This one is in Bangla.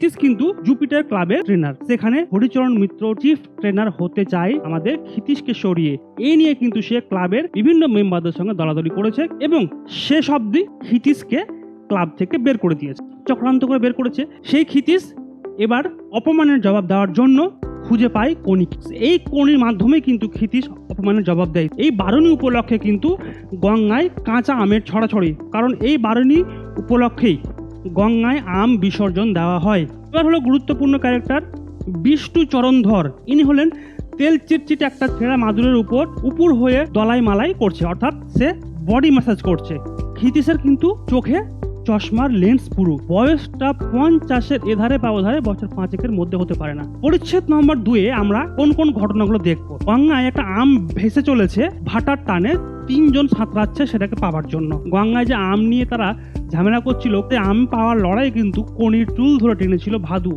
ক্ষিতিশ কিন্তু জুপিটার ক্লাবের ট্রেনার, সেখানে হরিচরণ মিত্র চিফ ট্রেনার হতে চায় আমাদের ক্ষিতিশকে সরিয়ে। এই নিয়ে কিন্তু সে ক্লাবের বিভিন্ন মেম্বারদের সঙ্গে দলাদলি করেছে এবং শেষ অবধি ক্ষিতিশকে ক্লাব থেকে বের করে দিয়েছে, চক্রান্ত করে বের করেছে। সেই ক্ষিতিশ এবার অপমানের জবাব দেওয়ার জন্য খুঁজে পায় কোনি। এই কোনির মাধ্যমে কিন্তু ক্ষিতিশ অপমানের জবাব দেয়। এই বারণী উপলক্ষে কিন্তু গঙ্গায় কাঁচা আমের ছড়াছড়ি, কারণ এই বারণী উপলক্ষেই গঙ্গায় আম বিসর্জন দেওয়া হয়। এবার হলো গুরুত্বপূর্ণ ক্যারেক্টার বিষ্ণু চরণধর। ইনি হলেন তেল চিটচিটে একটা ছেঁড়া মাদুরের উপর হয়ে দলাই মালাই করছে, অর্থাৎ সে বডি ম্যাসাজ করছে। ক্ষিতিশের কিন্তু চোখে চশমার লেন্স পুরো, বয়সটা 50-এর এধারে বা ওধারে, বছর 5-এর মধ্যে হতে পারে না। পরিচ্ছেদ নম্বর 2 আমরা কোন কোন ঘটনাগুলো দেখবো। গঙ্গায় একটা আম ভেসে চলেছে, ভাটার টানে 3 জন সাঁতরাচ্ছে সেটাকে পাওয়ার জন্য। গঙ্গায় যে আম নিয়ে তারা ঝামেলা করছিল, আম পাওয়ার লড়াই কিন্তু কোনির চুল ধরে টেনেছিল ভাদু।